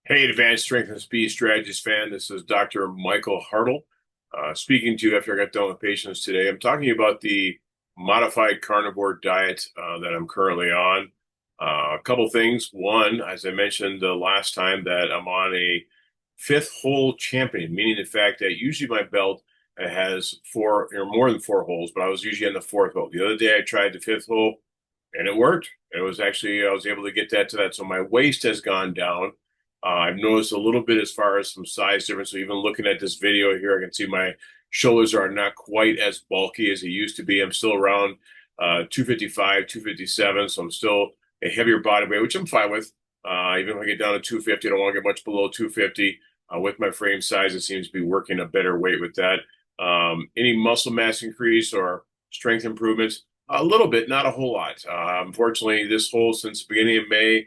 Hey, Advanced Strength and Speed Strategies fan. This is Dr. Michael Hartle speaking to you after I got done with patients today. I'm talking about the modified carnivore diet that I'm currently on. A couple things. One, as I mentioned the last time, that I'm on a fifth hole champion, meaning the fact that usually my belt has four or more than four holes, but I was usually on the fourth hole. The other day I tried the fifth hole and it worked. It was actually, I was able to get that to that. So my waist has gone down. I've noticed a little bit as far as some size difference. So even looking at this video here, I can see my shoulders are not quite as bulky as they used to be. I'm still around 255, 257. So I'm still a heavier body weight, which I'm fine with. Even if I get down to 250, I don't want to get much below 250. With my frame size, it seems to be working a better weight with that. Any muscle mass increase or strength improvements? A little bit, not a whole lot. Unfortunately, this whole since the beginning of May,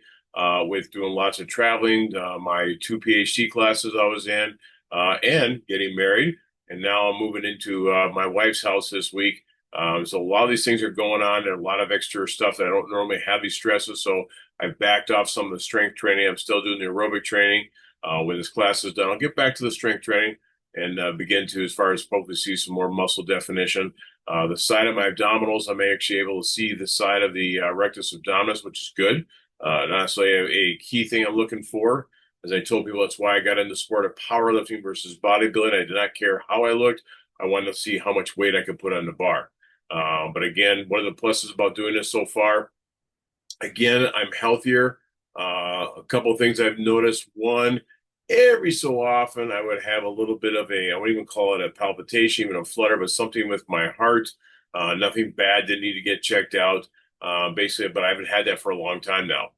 with doing lots of traveling, my two PhD classes I was in, and getting married. And now I'm moving into my wife's house this week. So a lot of these things are going on, and a lot of extra stuff that I don't normally have these stresses. So I've backed off some of the strength training. I'm still doing the aerobic training. When this class is done, I'll get back to the strength training and begin to, as far as hopefully see some more muscle definition. The side of my abdominals, I'm actually able to see the side of the rectus abdominis, which is good. And honestly, a key thing I'm looking for, as I told people, that's why I got into the sport of powerlifting versus bodybuilding. I did not care how I looked. I wanted to see how much weight I could put on the bar. But again, one of the pluses about doing this so far, again, I'm healthier. A couple of things I've noticed. One, every so often I would have a little bit of a, I wouldn't even call it a palpitation, even a flutter, but something with my heart. Nothing bad, didn't need to get checked out. Basically, but I haven't had that for a long time now.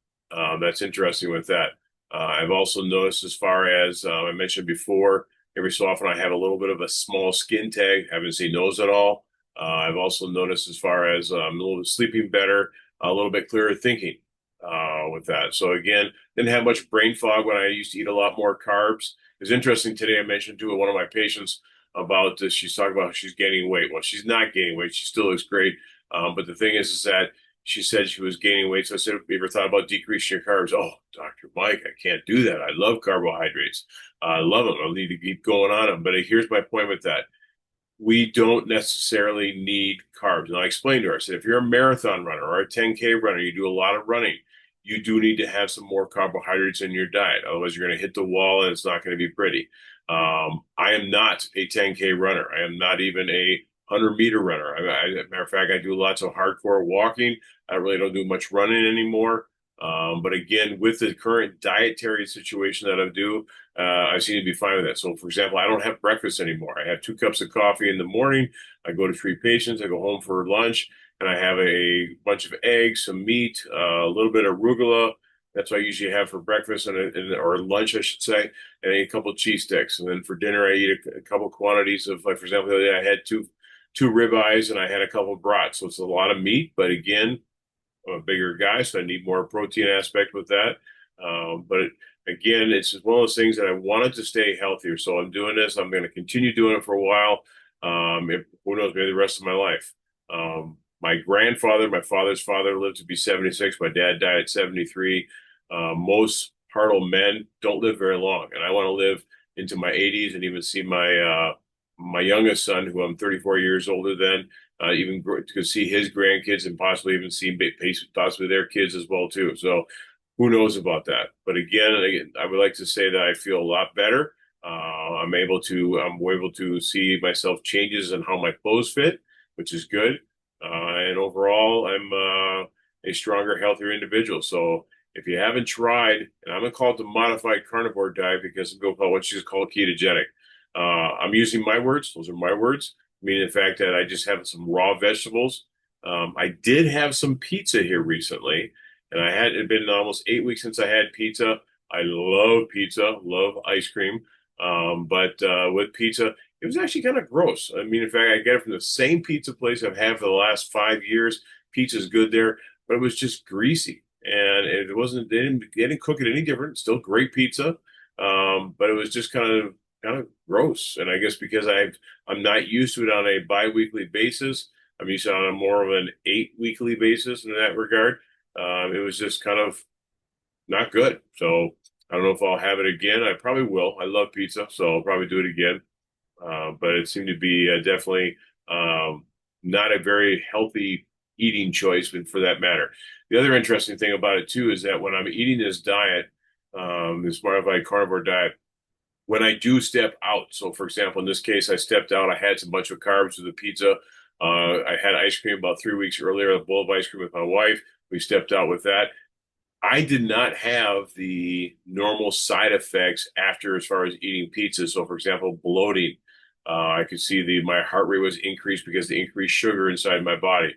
That's interesting with that. I've also noticed, as far as I mentioned before, every so often I have a little bit of a small skin tag. Haven't seen those at all. I've also noticed, as far as a little bit sleeping better, a little bit clearer thinking with that. So again, didn't have much brain fog when I used to eat a lot more carbs. It's interesting today. I mentioned to one of my patients about this. She's talking about how she's gaining weight. Well, she's not gaining weight. She still looks great. But the thing is that she said she was gaining weight. So I said, have you ever thought about decreasing your carbs? Oh, Dr. Mike, I can't do that. I love carbohydrates. I love them. I'll need to keep going on them. But here's my point with that. We don't necessarily need carbs. And I explained to her, I said, if you're a marathon runner or a 10K runner, you do a lot of running, you do need to have some more carbohydrates in your diet. Otherwise, you're going to hit the wall and it's not going to be pretty. I am not a 10K runner. I am not even a 100-meter runner. As a matter of fact, I do lots of hardcore walking. I really don't do much running anymore. But again, with the current dietary situation that I do, I seem to be fine with that. So, for example, I don't have breakfast anymore. I have 2 cups of coffee in the morning. I go to treat patients. I go home for lunch, and I have a bunch of eggs, some meat, a little bit of arugula. That's what I usually have for breakfast or lunch, I should say, and a couple of cheese sticks. And then for dinner, I eat a couple quantities of, like, for example, the other day I had two ribeyes and I had a couple of brats. So it's a lot of meat, but again, I'm a bigger guy, so I need more protein aspect with that. But again, it's just one of those things that I wanted to stay healthier. So I'm doing this. I'm going to continue doing it for a while. Who knows, maybe the rest of my life. My grandfather, my father's father, lived to be 76. My dad died at 73. Most Hartle men don't live very long, and I want to live into my 80s and even see my youngest son, who I'm 34 years older than, even to see his grandkids and possibly even see possibly their kids as well too. So who knows about that? But again, I would like to say that I feel a lot better. I'm able to see myself changes in how my clothes fit, which is good. And overall, I'm a stronger, healthier individual. So if you haven't tried, and I'm gonna call it the modified carnivore diet because I'm going to call what she's called ketogenic. I'm using my words; those are my words, meaning the fact that I just have some raw vegetables. I did have some pizza here recently, and it had been almost 8 weeks since I had pizza. I love pizza, love ice cream. But with pizza, it was actually kind of gross. I mean, in fact, I get it from the same pizza place I've had for the last 5 years. Pizza's good there, but it was just greasy. And it wasn't, they didn't cook it any different. Still great pizza. But it was just kind of gross. And I guess because I'm not used to it on a bi-weekly basis, I'm used to it on a more of an 8 weekly basis in that regard. It was just kind of not good. So I don't know if I'll have it again. I probably will. I love pizza, so I'll probably do it again. But it seemed to be definitely not a very healthy eating choice, but for that matter. The other interesting thing about it too is that when I'm eating this diet, this modified carnivore diet, when I do step out, so for example, in this case, I stepped out, I had some bunch of carbs with the pizza. I had ice cream about 3 weeks earlier, a bowl of ice cream with my wife. We stepped out with that. I did not have the normal side effects after as far as eating pizza. So, for example, bloating. I could see my heart rate was increased because the increased sugar inside my body.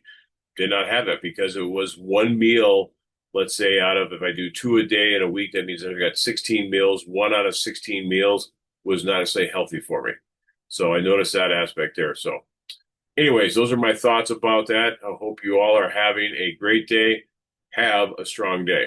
Did not have that because it was one meal, let's say out of, if I do two a day in a week, that means I've got 16 meals. One out of 16 meals was not necessarily healthy for me. So I noticed that aspect there. So anyways, those are my thoughts about that. I hope you all are having a great day. Have a strong day.